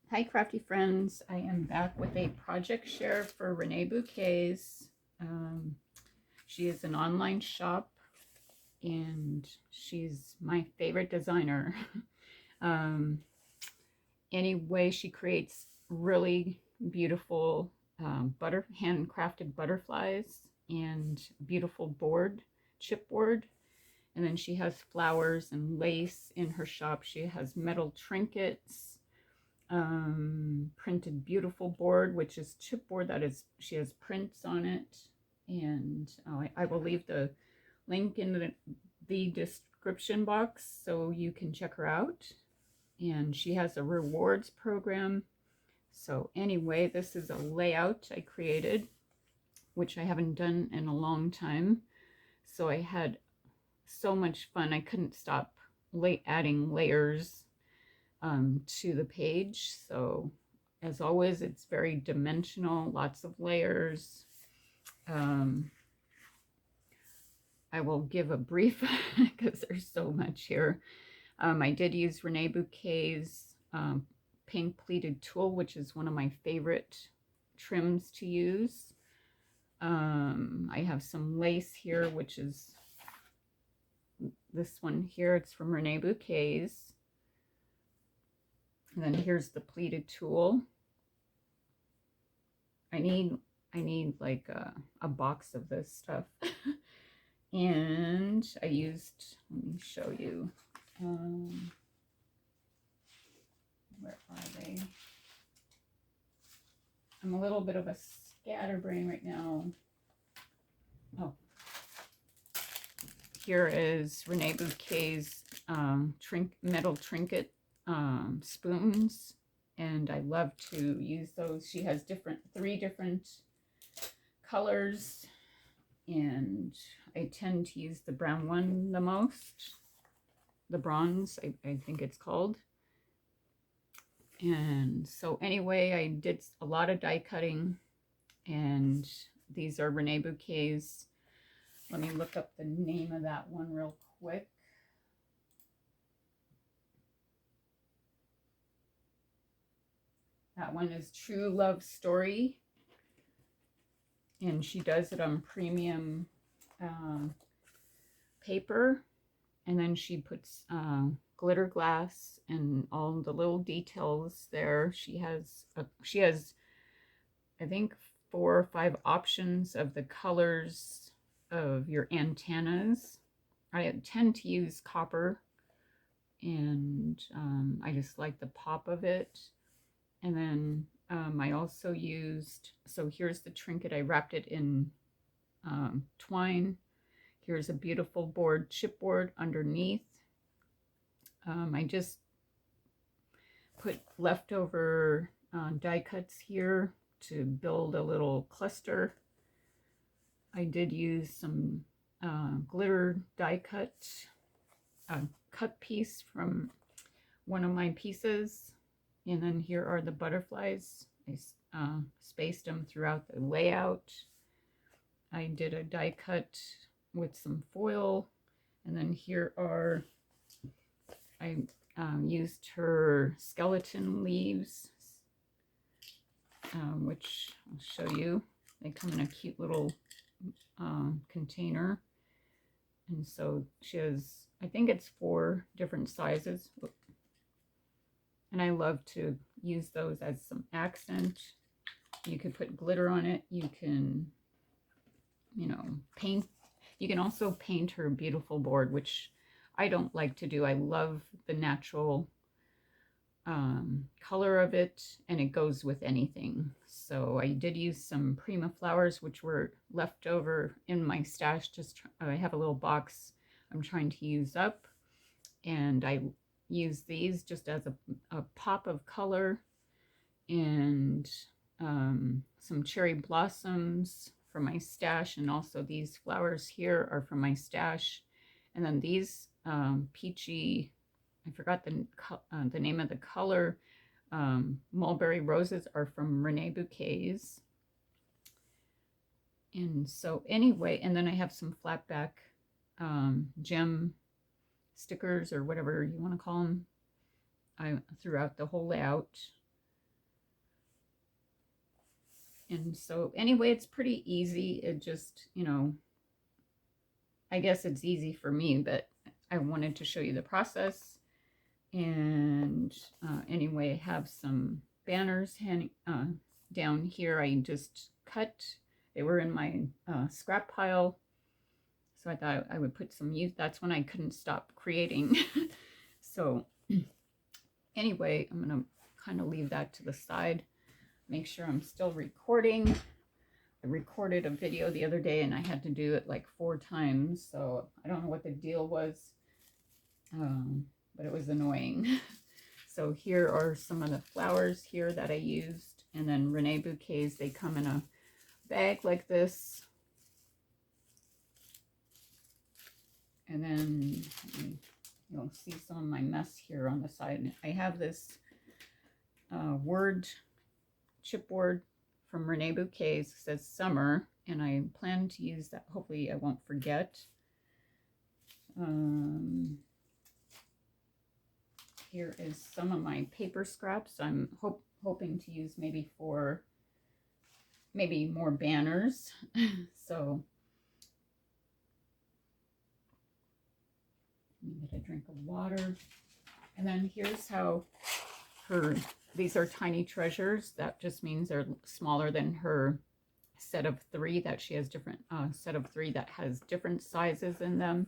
Hi crafty friends, I am back with a project share for Reneabouquets. Um, she is an online shop and she's my favorite designer. um, anyway, she creates really beautiful handcrafted butterflies and beautiful chipboard. And then she has flowers and lace in her shop. She has metal trinkets, printed beautiful board, which is chipboard that is, she has prints on it. And I will leave the link in the description box so you can check her out. And she has a rewards program. So anyway, this is a layout I created, which I haven't done in a long time. So I had so much fun. I couldn't stop adding layers to the page. So as always, it's very dimensional, lots of layers. I will give a brief because there's so much here. I did use Reneabouquets pink pleated tulle, which is one of my favorite trims to use. I have some lace here, which is this one here. It's from Reneabouquets. And then here's the pleated tulle. I need like a box of this stuff. And I used, let me show you. Where are they? I'm a little bit of a scatterbrain right now. Oh, here is Reneabouquets metal trinket spoons, and I love to use those. She has three different colors, and I tend to use the brown one the most. The bronze, I think it's called. And so anyway, I did a lot of die cutting, and these are Reneabouquets. Let me look up the name of that one real quick. That one is True Love Story, and she does it on premium paper, and then she puts glitter glass and all the little details there. She has I think 4 or 5 options of the colors of your antennas. I tend to use copper, and I just like the pop of it. And then I also used, so here's the trinket. I wrapped it in twine. Here's a beautiful chipboard underneath. I just put leftover die cuts here to build a little cluster. I did use some glitter die cut piece from one of my pieces. And then here are the butterflies. I spaced them throughout the layout. I did a die cut with some foil. And then here are, I used her skeleton leaves, which I'll show you. They come in a cute little container. And so she has, I think it's 4 different sizes. And I love to use those as some accent. You could put glitter on it. You can, paint. You can also paint her beautiful board, which I don't like to do. I love the natural color of it, and it goes with anything. So I did use some Prima flowers, which were left over in my stash. I have a little box I'm trying to use up, and I use these just as a pop of color. And some cherry blossoms from my stash, and also these flowers here are from my stash. And then these peachy, I forgot the name of the color, mulberry roses are from Reneabouquets. And so anyway, and then I have some flat back gem stickers, or whatever you want to call them, throughout the whole layout. And so anyway, it's pretty easy. It just, you know, I guess it's easy for me, but I wanted to show you the process. And anyway, I have some banners down here. I just cut. They were in my scrap pile. So I thought I would put some use. That's when I couldn't stop creating. So anyway, I'm going to kind of leave that to the side. Make sure I'm still recording. I recorded a video the other day and I had to do it like 4 times. So I don't know what the deal was, but it was annoying. So here are some of the flowers here that I used. And then Reneabouquets, they come in a bag like this. And then you'll see some of my mess here on the side. I have this chipboard from Reneabouquets. It says summer, and I plan to use that. Hopefully I won't forget. Here is some of my paper scraps. I'm hoping to use maybe for more banners. So let me get a drink of water. And then here's how these are tiny treasures. That just means they're smaller than her set of 3 that she has different, set of 3 that has different sizes in them.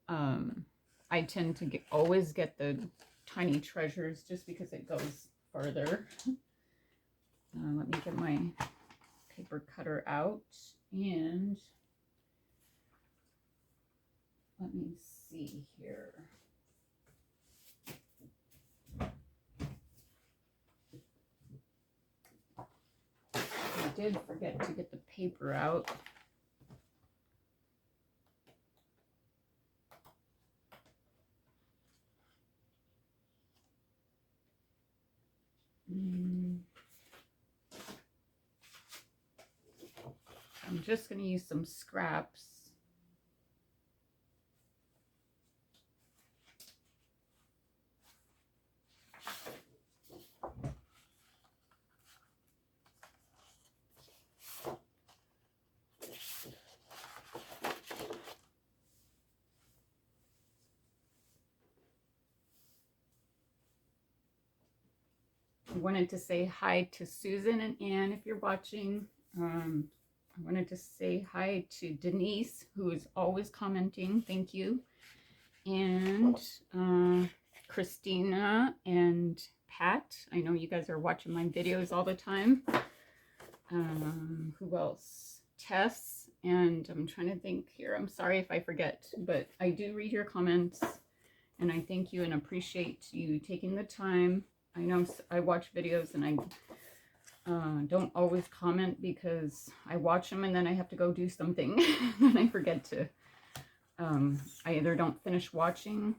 I tend to always get the tiny treasures just because it goes further. Let me get my paper cutter out and let me see here. I did forget to get the paper out. I'm just going to use some scraps. I wanted to say hi to Susan and Anne if you're watching. I wanted to say hi to Denise, who is always commenting. Thank you. And Christina and Pat. I know you guys are watching my videos all the time. Who else? Tess. And I'm trying to think here. I'm sorry if I forget, but I do read your comments. And I thank you and appreciate you taking the time. I know I watch videos and I don't always comment because I watch them and then I have to go do something and I forget to. I either don't finish watching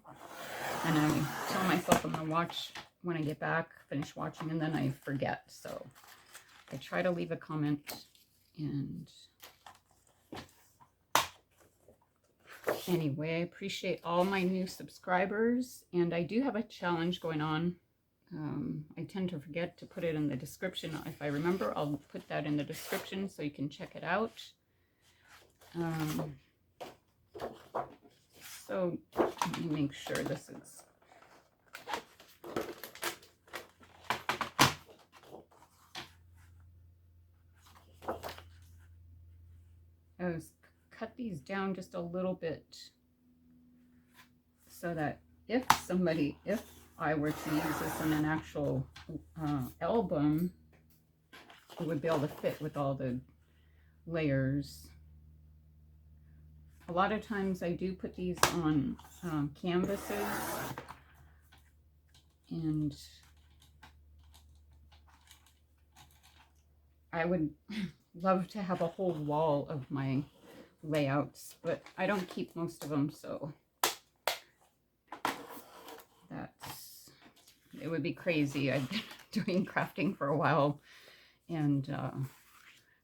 and I tell myself I'm going to watch when I get back, finish watching, and then I forget. So I try to leave a comment. And anyway, I appreciate all my new subscribers, and I do have a challenge going on. I tend to forget to put it in the description. If I remember, I'll put that in the description so you can check it out. So let me make sure this is... I was cut these down just a little bit so that if I were to use this in an actual album, it would be able to fit with all the layers. A lot of times I do put these on canvases, and I would love to have a whole wall of my layouts, but I don't keep most of them, so it would be crazy. I've been doing crafting for a while, and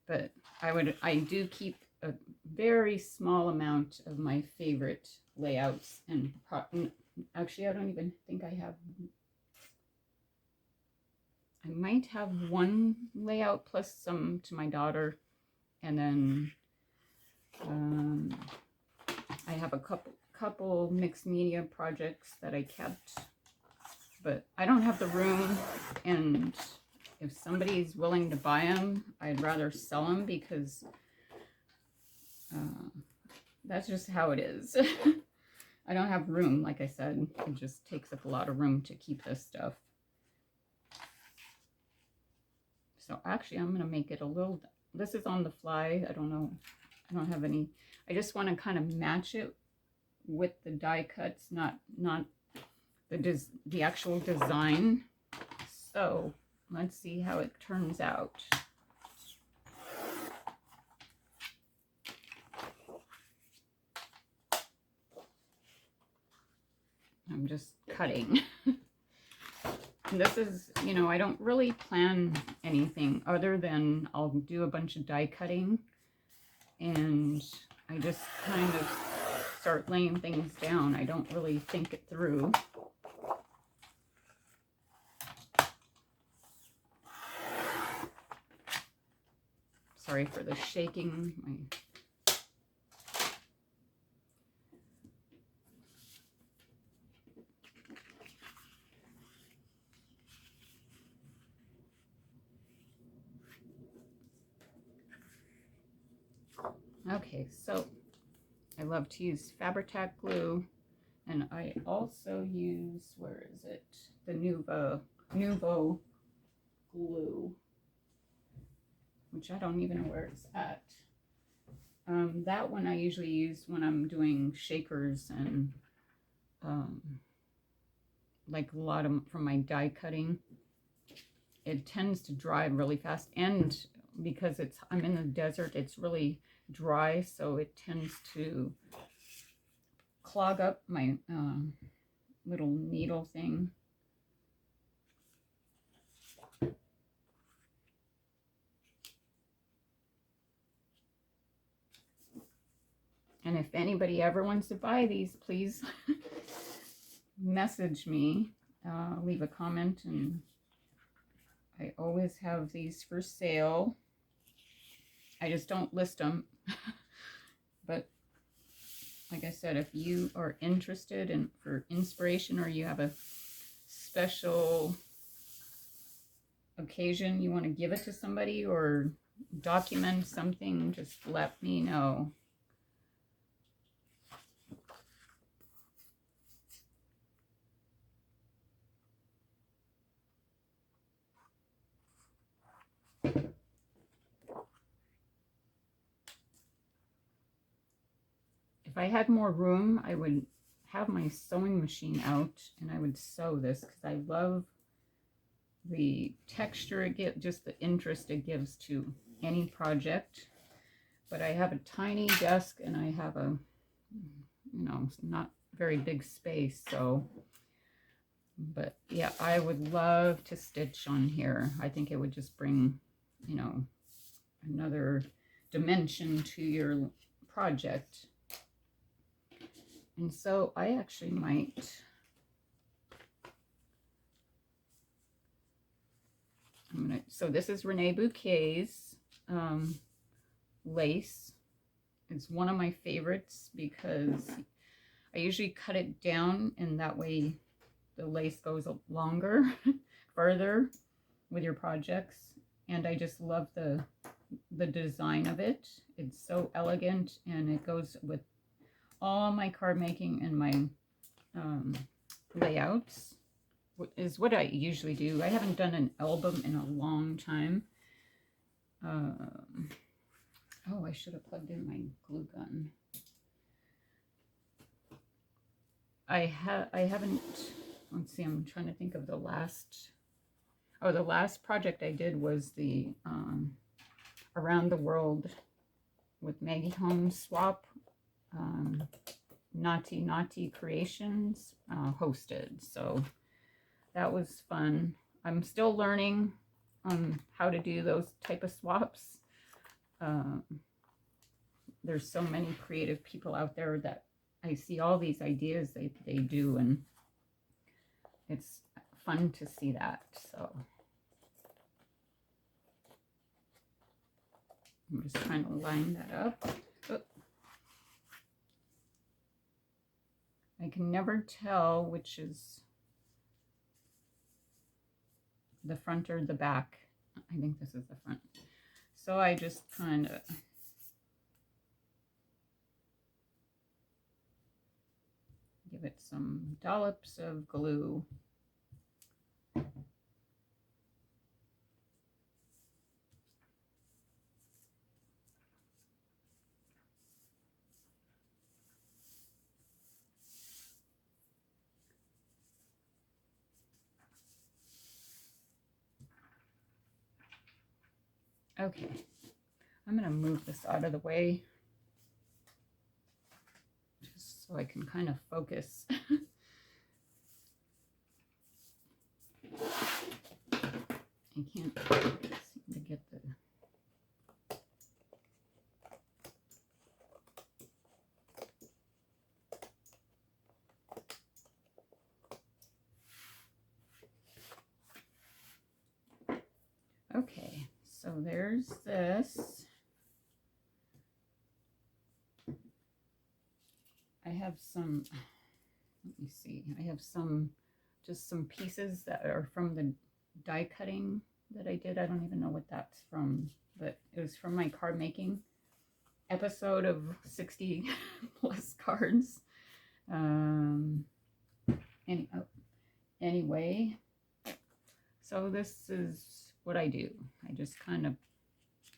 but I do keep a very small amount of my favorite layouts, and actually I don't even think I I might have one layout plus some to my daughter, and then I have a couple mixed media projects that I kept, but I don't have the room, and if somebody's willing to buy them, I'd rather sell them because that's just how it is. I don't have room, like I said. It just takes up a lot of room to keep this stuff. So actually, I'm going to make it a little, this is on the fly. I don't know. I don't have any, I just want to kind of match it with the die cuts, not the actual design. So let's see how it turns out. I'm just cutting. And this is, you know, I don't really plan anything other than I'll do a bunch of die cutting, and I just kind of start laying things down. I don't really think it through. Sorry for the shaking. Okay, so I love to use Fabri-Tac glue, and I also use, where is it? The Nouveau glue, which I don't even know where it's at. That one I usually use when I'm doing shakers and like a lot of from my die cutting. It tends to dry really fast, and because I'm in the desert, it's really dry, so it tends to clog up my little needle thing. And if anybody ever wants to buy these, please message me, leave a comment, and I always have these for sale. I just don't list them. But like I said, if you are interested in for inspiration, or you have a special occasion you want to give it to somebody or document something, just let me know. If I had more room, I would have my sewing machine out and I would sew this, because I love the texture it gives, just the interest it gives to any project. But I have a tiny desk and I have a, you know, not very big space, so, but yeah, I would love to stitch on here. I think it would just bring, you know, another dimension to your project. And so I actually might, so this is Reneabouquets lace. It's one of my favorites because I usually cut it down, and that way the lace goes longer, further with your projects. And I just love the design of it. It's so elegant, and it goes with all my card making and my layouts, is what I usually do. I haven't done an album in a long time. Oh, I should have plugged in my glue gun. I haven't, let's see, I'm trying to think of the last project I did was the Around the World with Maggie Holmes swap. Naughty Creations hosted, so that was fun. I'm still learning how to do those type of swaps. There's so many creative people out there that I see all these ideas they do, and it's fun to see that. So I'm just trying to line that up. Oh. I can never tell which is the front or the back. I think this is the front. So I just kind of give it some dollops of glue. Okay, I'm going to move this out of the way just so I can kind of focus. I can't seem to get the... Okay, so there's this. I have some, let me see, I have some, just some pieces that are from the die cutting that I did. I don't even know what that's from, but it was from my card making episode of 60 plus cards. Anyway, so this is what I do. I just kind of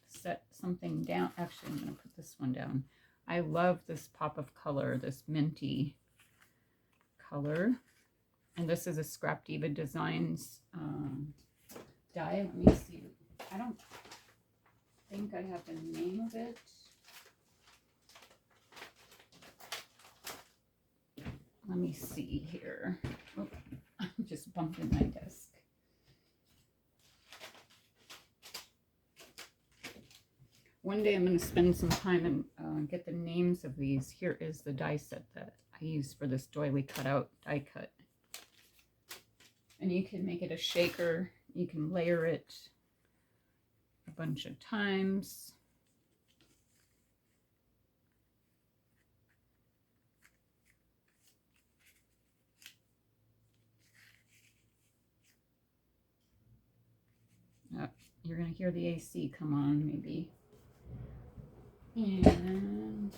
set something down. Actually, I'm going to put this one down. I love this pop of color, this minty color. And this is a Scrap Diva Designs die. Let me see. I don't think I have the name of it. Let me see here. Oh, I'm just bumping my desk. One day I'm going to spend some time and get the names of these. Here is the die set that I use for this doily cutout die cut. And you can make it a shaker. You can layer it a bunch of times. You're going to hear the AC come on, maybe. And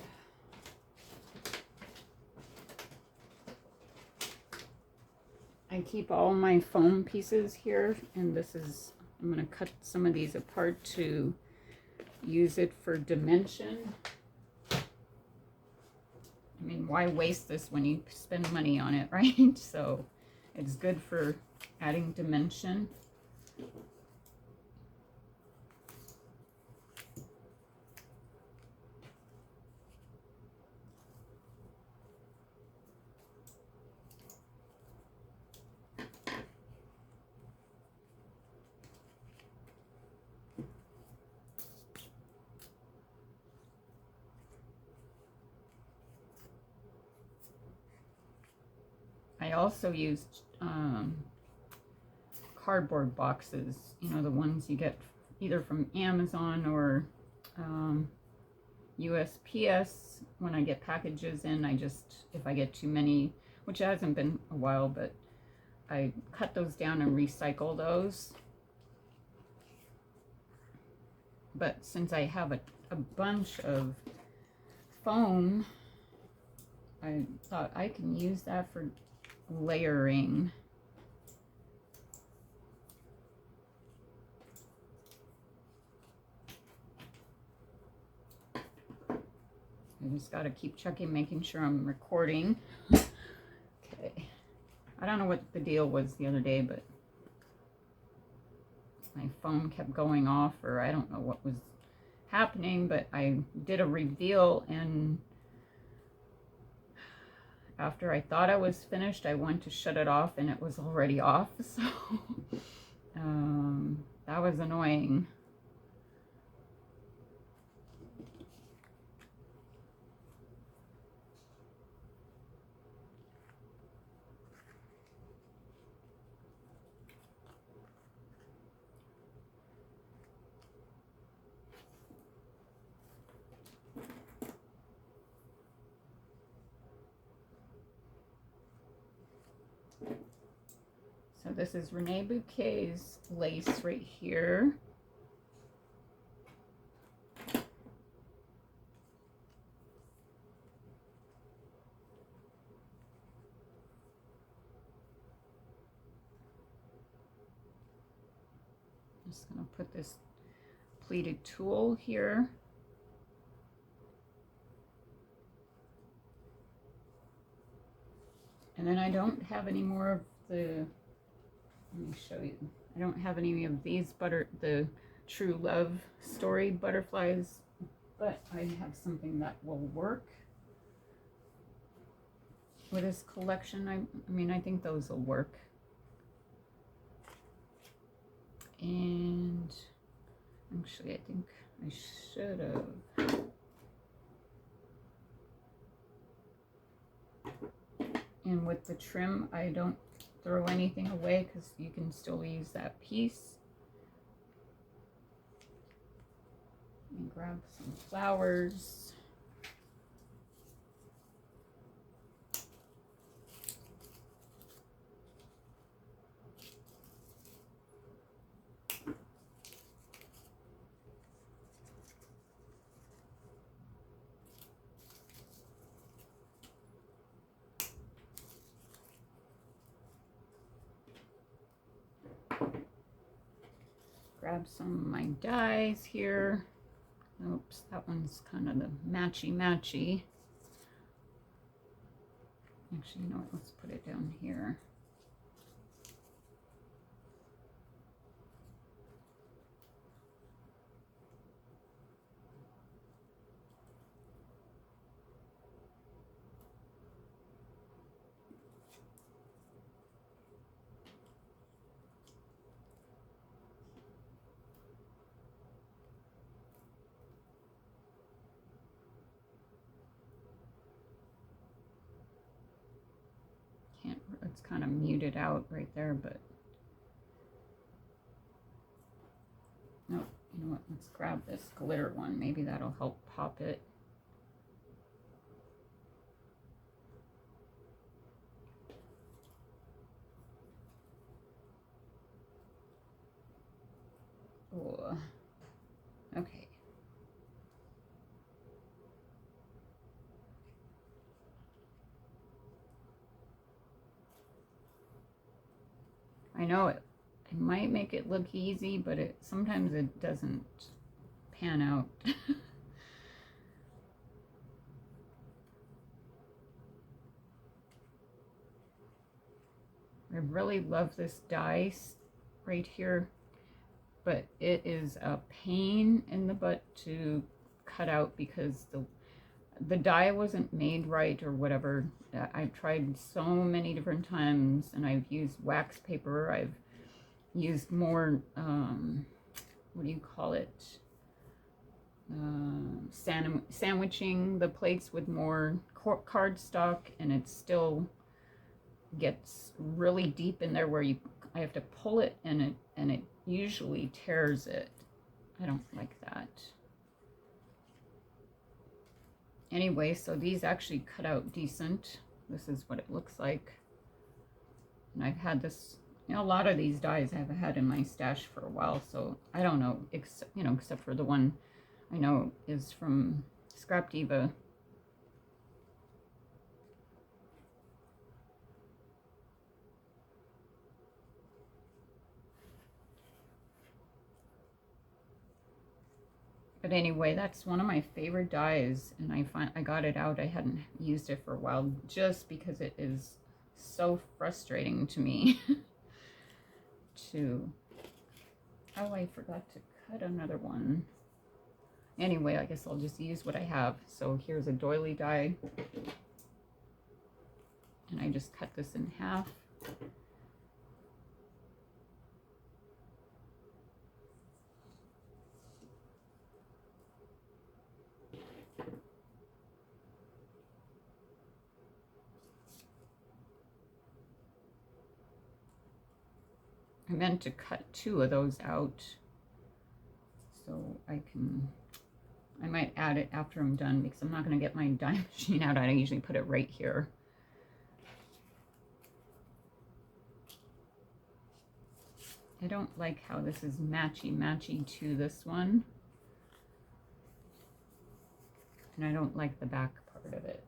I keep all my foam pieces here, and this is, I'm going to cut some of these apart to use it for dimension. I mean, why waste this when you spend money on it, right? So it's good for adding dimension. I also used cardboard boxes, you know, the ones you get either from Amazon or USPS. When I get packages in, I just, if I get too many, which hasn't been a while, but I cut those down and recycle those. But since I have a bunch of foam, I thought I can use that for layering. I just got to keep checking, making sure I'm recording. Okay. I don't know what the deal was the other day, but my phone kept going off, or I don't know what was happening, but I did a reveal, and after I thought I was finished, I went to shut it off and it was already off. So that was annoying. this is Reneabouquets lace right here. Just going to put this pleated tulle here. And then I don't have any more of the, let me show you. I don't have any of these the True Love Story butterflies, but I have something that will work with this collection. I mean, I think those will work. And actually, I think I should have. And with the trim, I don't throw anything away because you can still use that piece. And grab some flowers. Grab some of my dies here. Oops, that one's kind of the matchy-matchy. Actually, you know what? Let's put it down here. It's kind of muted out right there, but no, you know what? Let's grab this glitter one. Maybe that'll help pop it. Oh, okay. I know it might make it look easy, but sometimes it doesn't pan out. I really love this die right here, but it is a pain in the butt to cut out because the die wasn't made right or whatever. I've tried so many different times, and I've used wax paper. I've used more, what do you call it? Sandwiching the plates with more cardstock, and it still gets really deep in there where I have to pull it, and it usually tears it. I don't like that. Anyway, so these actually cut out decent. This is what it looks like. And I've had this, you know, a lot of these dies I've had in my stash for a while, so I don't know, except for the one I know is from Scrap Diva. But anyway, that's one of my favorite dies, and I got it out. I hadn't used it for a while just because it is so frustrating to me to... Oh, I forgot to cut another one. Anyway, I guess I'll just use what I have. So here's a doily die, and I just cut this in half. I meant to cut 2 of those out, so I might add it after I'm done because I'm not going to get my die machine out. I usually put it right here. I don't like how this is matchy-matchy to this one. And I don't like the back part of it.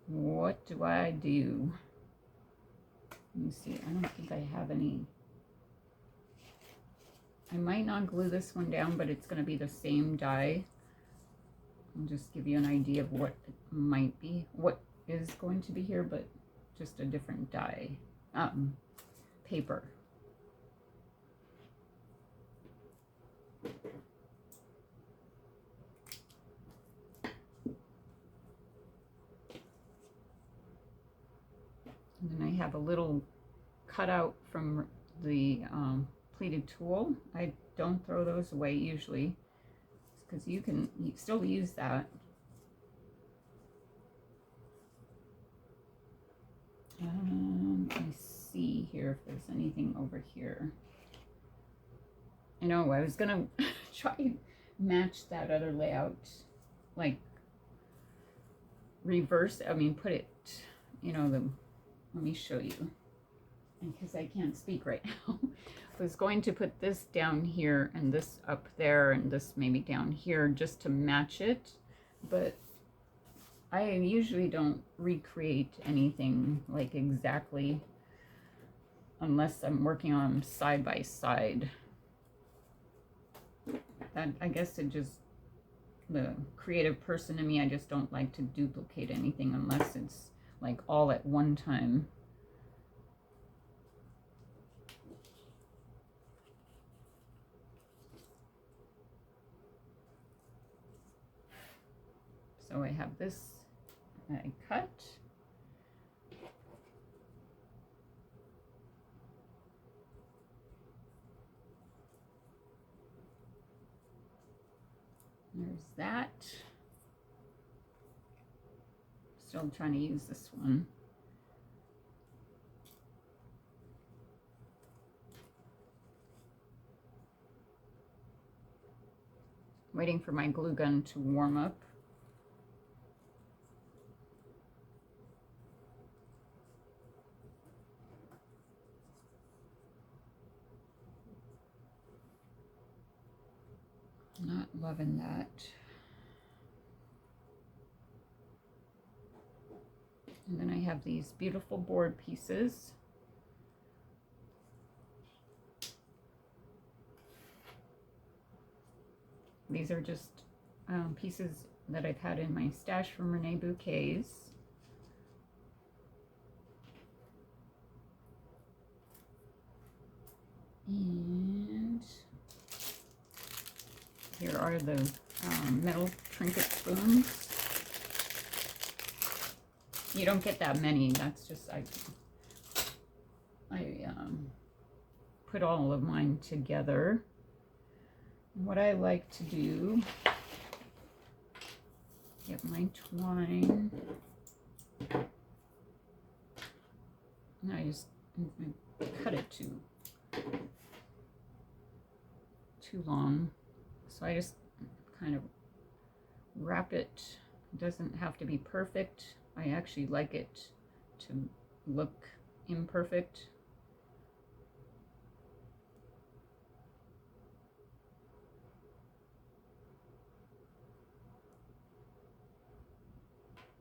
What do I do? Let me see. I don't think I have any. I might not glue this one down, but it's going to be the same die. I'll just give you an idea of what it might be, what is going to be here, but just a different die. Paper. And then I have a little cutout from the pleated tulle. I don't throw those away usually, because you can still use that. Let me see here if there's anything over here. I know I was gonna try and match that other layout, like reverse. I mean, put it, you know, let me show you, because I can't speak right now. I was going to put this down here and this up there and this maybe down here just to match it, but I usually don't recreate anything like exactly unless I'm working on them side by side. That, I guess it just, the creative person in me, I just don't like to duplicate anything unless it's like all at one time. So I have this I cut. There's that. Still trying to use this one. Waiting for my glue gun to warm up. Not loving that. And then I have these beautiful board pieces. These are just pieces that I've had in my stash from Reneabouquets. And here are the metal trinket spoons. You don't get that many. That's just, I put all of mine together. What I like to do, get my twine, and I just cut it too long. So I just kind of wrap it. It doesn't have to be perfect. I actually like it to look imperfect.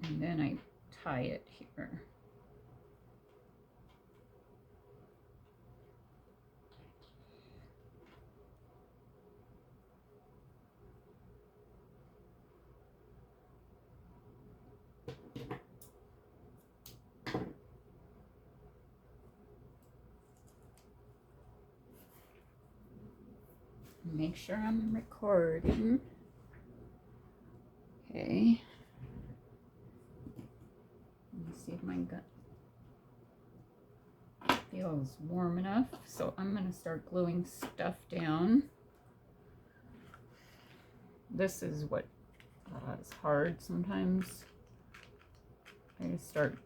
And then I tie it here. Make sure I'm recording. Okay. Let me see if my gun feels warm enough. So I'm going to start gluing stuff down. This is what is hard sometimes. I just start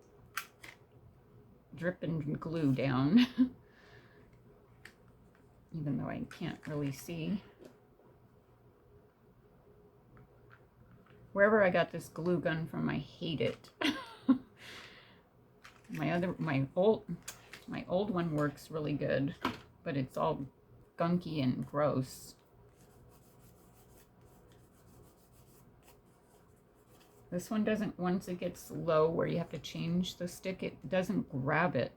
dripping glue down. Even though I can't really see. Wherever I got this glue gun from, I hate it. My My old one works really good, but it's all gunky and gross. This one doesn't, once it gets low where you have to change the stick, it doesn't grab it.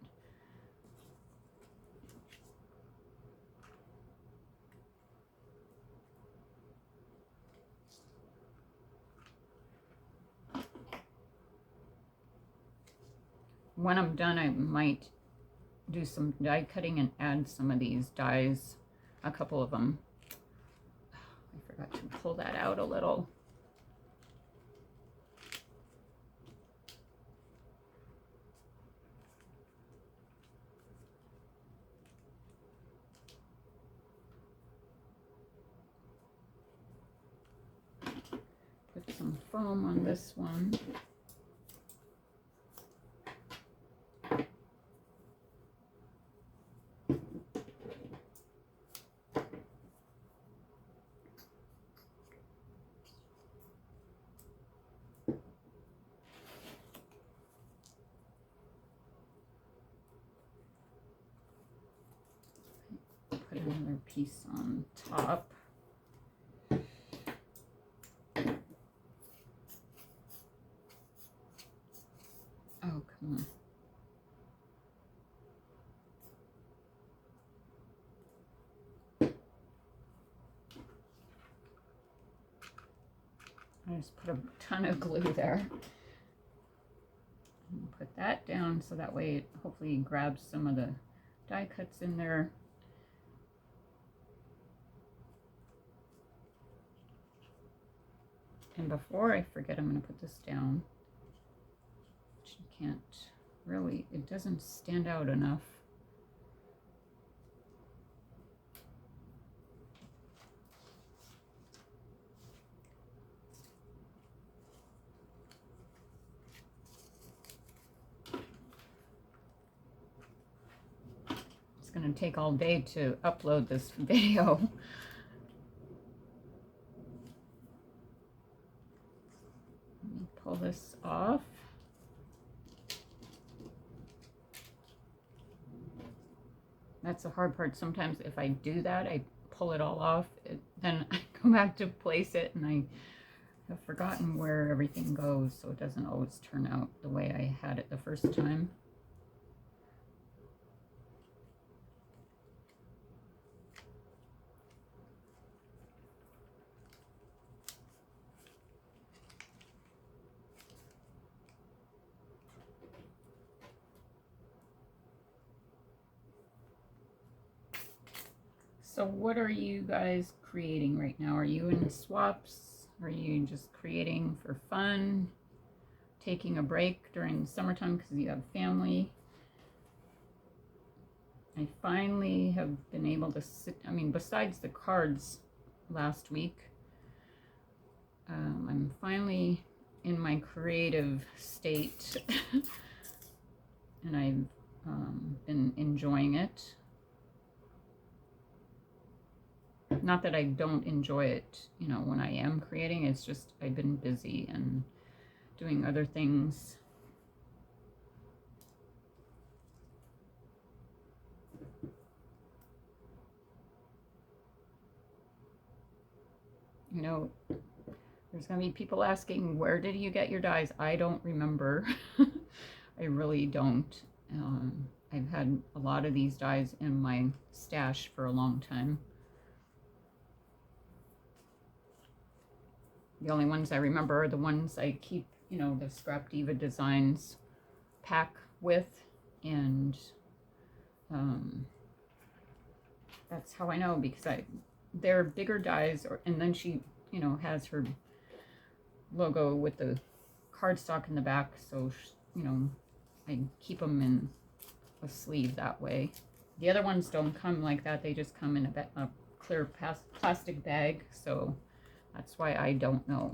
When I'm done, I might do some die cutting and add some of these dies, a couple of them. I forgot to pull that out a little. Put some foam on this one. Put another piece on top. Oh, come on. I just put a ton of glue there. And put that down so that way it hopefully grabs some of the die cuts in there. And before I forget, I'm going to put this down. You can't really, it doesn't stand out enough. It's going to take all day to upload this video. Let me pull this off. That's the hard part. Sometimes if I do that, I pull it all off, then I go back to place it and I have forgotten where everything goes, so it doesn't always turn out the way I had it the first time. So what are you guys creating right now? Are you in swaps? Are you just creating for fun? Taking a break during the summertime because you have family? I finally have been able to sit, I mean, besides the cards last week, I'm finally in my creative state and I've been enjoying it. Not that I don't enjoy it, you know, when I am creating, it's just I've been busy and doing other things. You know, there's going to be people asking, where did you get your dies? I don't remember. I really don't. I've had a lot of these dies in my stash for a long time. The only ones I remember are the ones I keep, you know, the Scrap Diva Designs pack with, and that's how I know, because they're bigger dies, and then she, you know, has her logo with the cardstock in the back, so, you know, I keep them in a sleeve that way. The other ones don't come like that, they just come in a clear plastic bag, so that's why I don't know.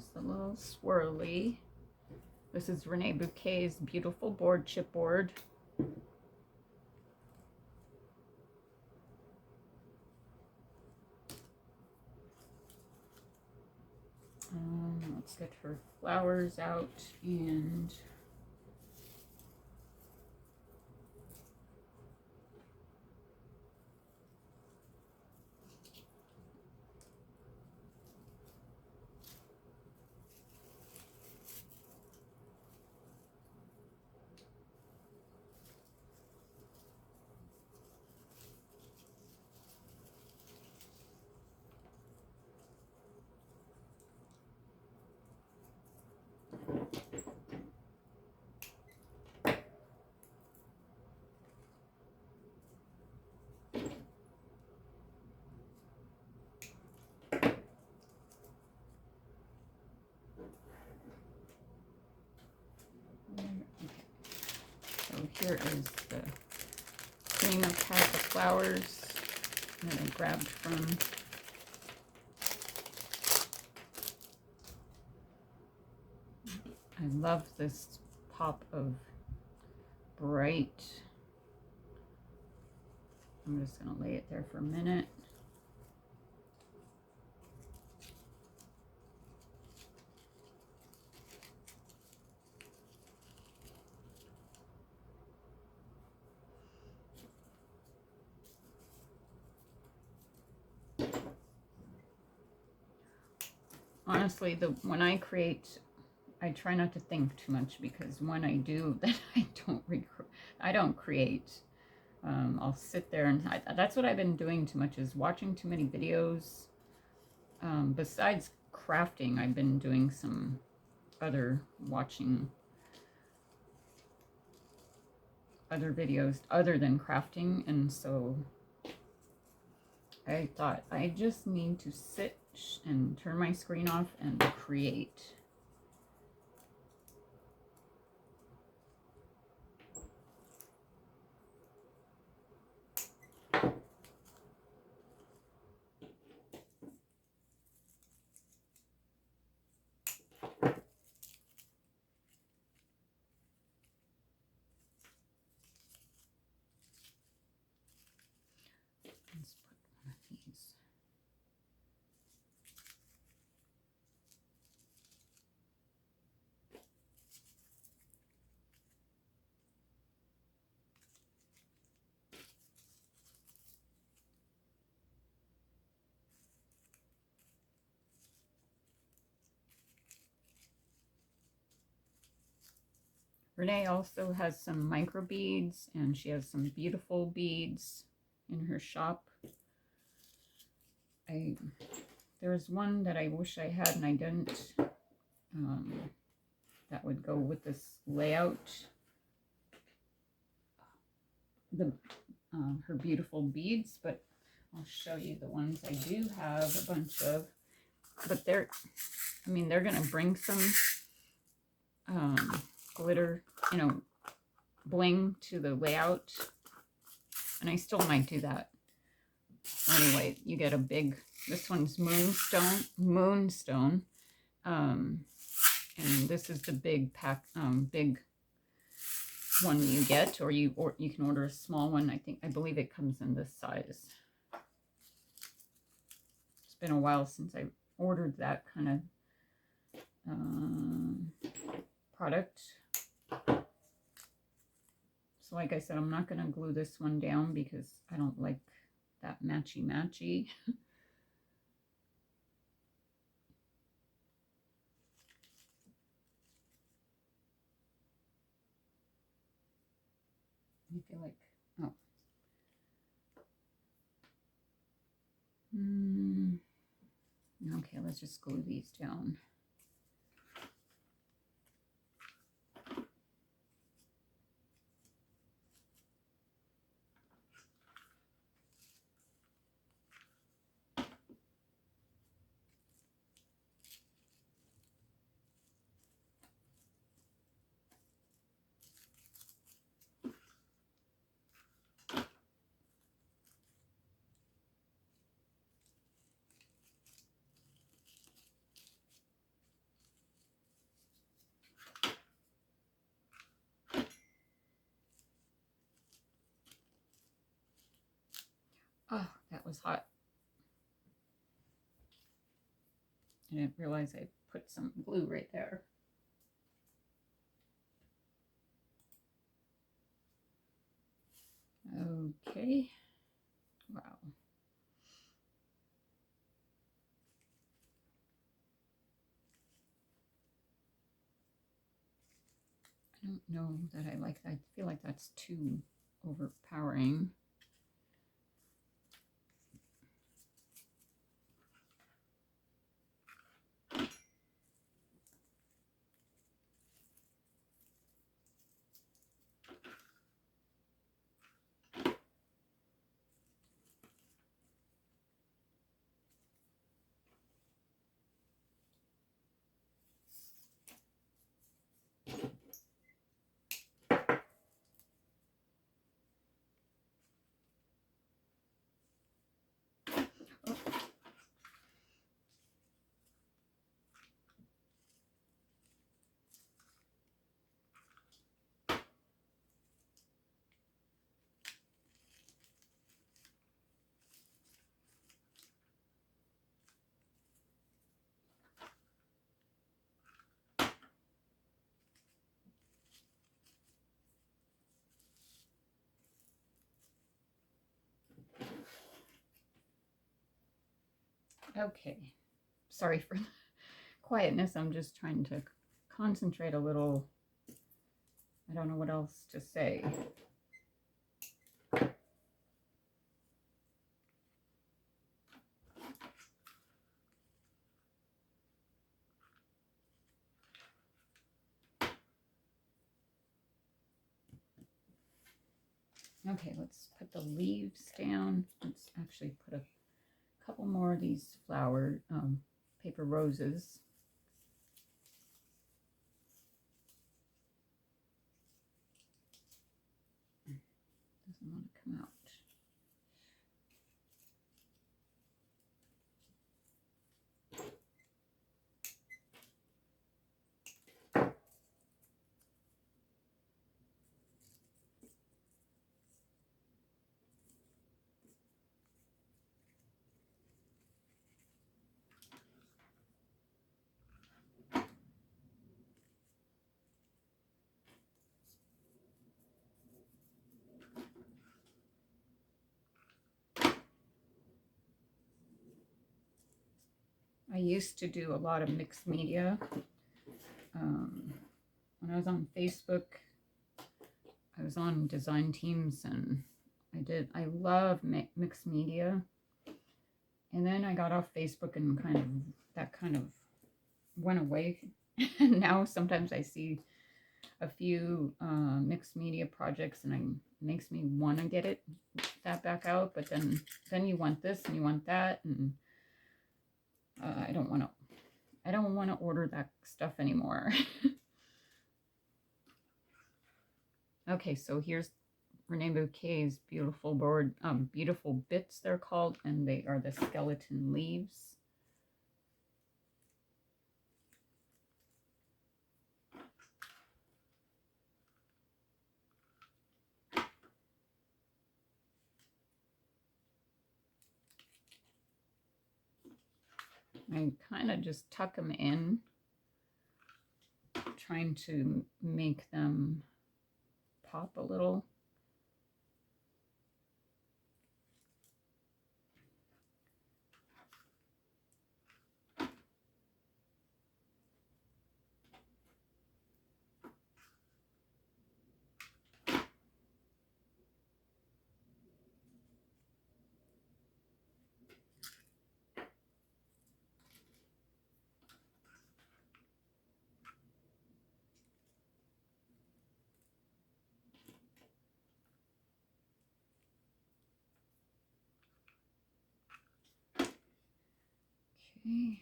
There's the little swirly. This is Reneabouquets' beautiful board, chipboard. Let's get her flowers out and so here is the cleanup pack of flowers that I grabbed from I love this pop of bright. I'm just going to lay it there for a minute. Honestly, when I create, I try not to think too much, because when I do, then I don't create. I'll sit there and that's what I've been doing too much, is watching too many videos. Besides crafting, I've been doing some watching other videos other than crafting, and so I thought I just need to sit and turn my screen off and create. Let's put one of these. Renee also has some micro beads, and she has some beautiful beads in her shop. There's one that I wish I had and I didn't, that would go with this layout. Her beautiful beads, but I'll show you the ones I do have a bunch of. But they're gonna bring some glitter, bling to the layout, and I still might do that. Anyway, you get a big, this one's moonstone, and this is the big big one you get, or you can order a small one. I believe it comes in this size. It's been a while since I ordered that kind of product. So like I said, I'm not going to glue this one down because I don't like that matchy. I feel like, okay, let's just glue these down. Oh, that was hot. I didn't realize I put some glue right there. Okay. Wow. I don't know that I like that. I feel like that's too overpowering. Okay. Sorry for the quietness. I'm just trying to concentrate a little. I don't know what else to say. Okay, let's put the leaves down. Let's actually put a couple more of these flower paper roses. Doesn't want to come out. I used to do a lot of mixed media. When I was on Facebook, I was on design teams and I love mixed media. And then I got off Facebook and that kind of went away. And now sometimes I see a few mixed media projects and it makes me want to get that back out. But then you want this and you want that. And I don't want to order that stuff anymore. Okay, so here's Reneabouquets beautiful board, beautiful bits they're called, and they are the skeleton leaves. I kind of just tuck them in, trying to make them pop a little. Okay.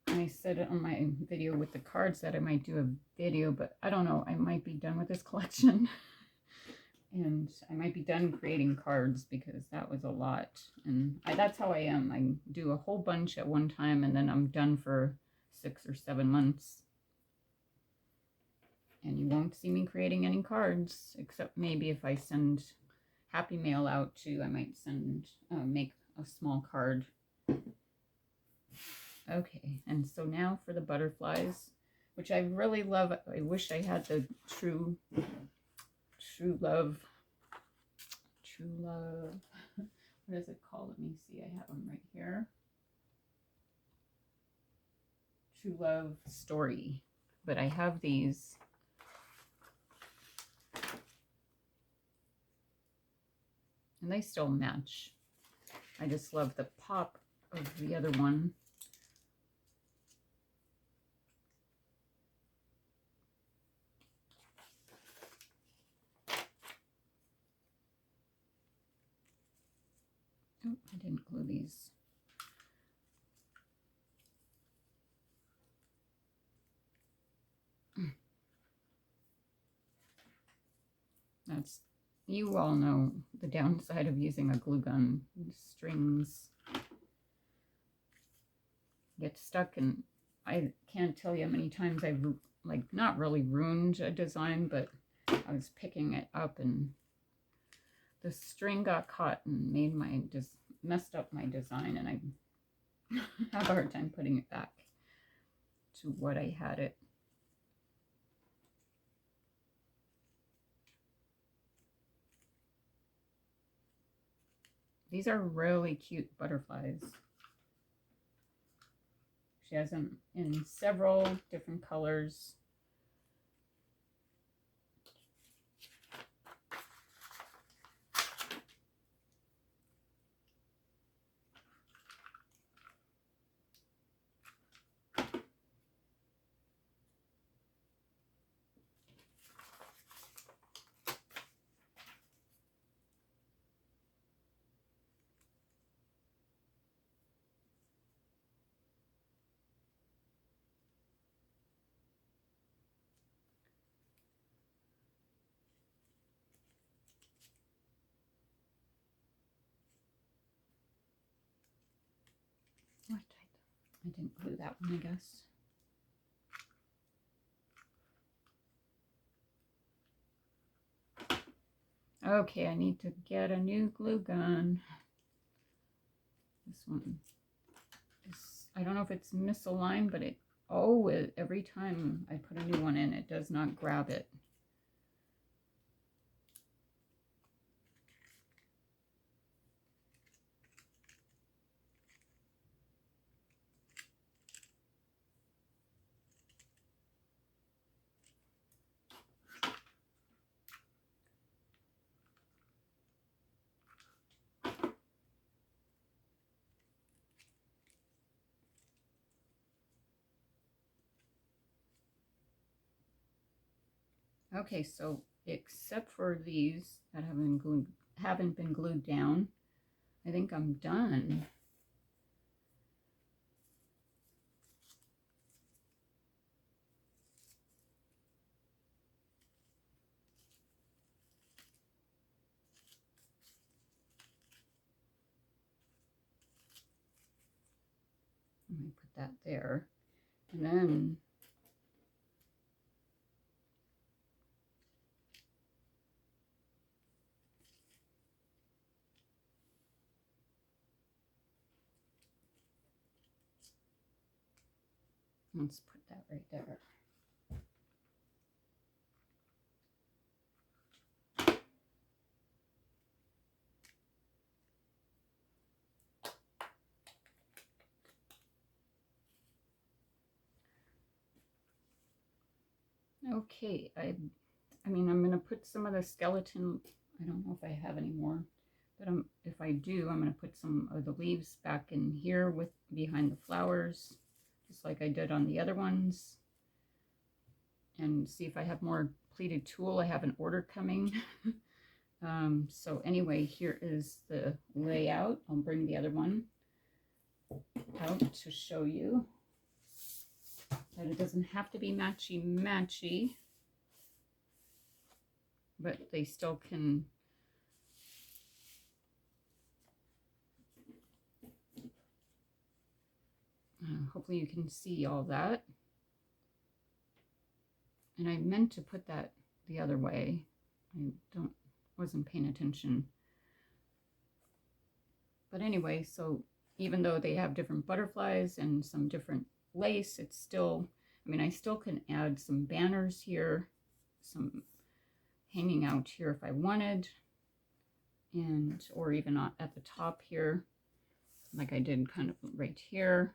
I said it on my video with the cards that I might do a video, but I don't know. I might be done with this collection. And I might be done creating cards because that was a lot. And that's how I am. I do a whole bunch at one time and then I'm done for 6 or 7 months. And you won't see me creating any cards, except maybe if I send Happy Mail out too, I might make a small card. Okay, and so now for the butterflies, which I really love. I wish I had the true love. What is it called? Let me see. I have them right here. True Love Story. But I have these. And they still match. I just love the pop of the other one. Oh, I didn't glue these. That's, you all know the downside of using a glue gun. Strings get stuck, and I can't tell you how many times I've like not really ruined a design, but I was picking it up and the string got caught and messed up my design, and I have a hard time putting it back to what I had it. These are really cute butterflies. She has them in several different colors. What? I didn't glue that one, I guess. Okay, I need to get a new glue gun. This one is, I don't know if it's misaligned, but every time I put a new one in, it does not grab it. Okay, so except for these that haven't been glued down, I think I'm done. Let me put that there. And then let's put that right there. Okay, I mean, I'm going to put some of the skeleton, I don't know if I have any more, but if I do, I'm going to put some of the leaves back in here behind the flowers, just like I did on the other ones, and see if I have more pleated tulle. I have an order coming. So anyway, here is the layout. I'll bring the other one out to show you that it doesn't have to be matchy-matchy. but they still can hopefully you can see all that. And I meant to put that the other way. I wasn't paying attention. But anyway, so even though they have different butterflies and some different lace, it's still, I mean, I still can add some banners here, some hanging out here if I wanted, and or even at the top here, like I did kind of right here.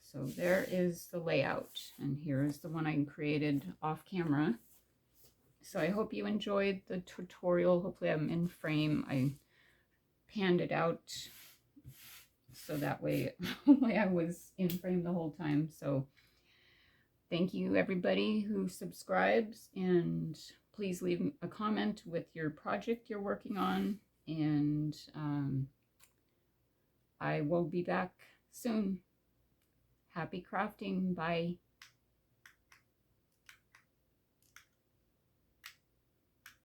So there is the layout, and here is the one I created off camera. So I hope you enjoyed the tutorial. Hopefully I'm in frame. I panned it out so that way I was in frame the whole time. So thank you everybody who subscribes, and please leave a comment with your project you're working on, and I will be back soon. Happy crafting. Bye.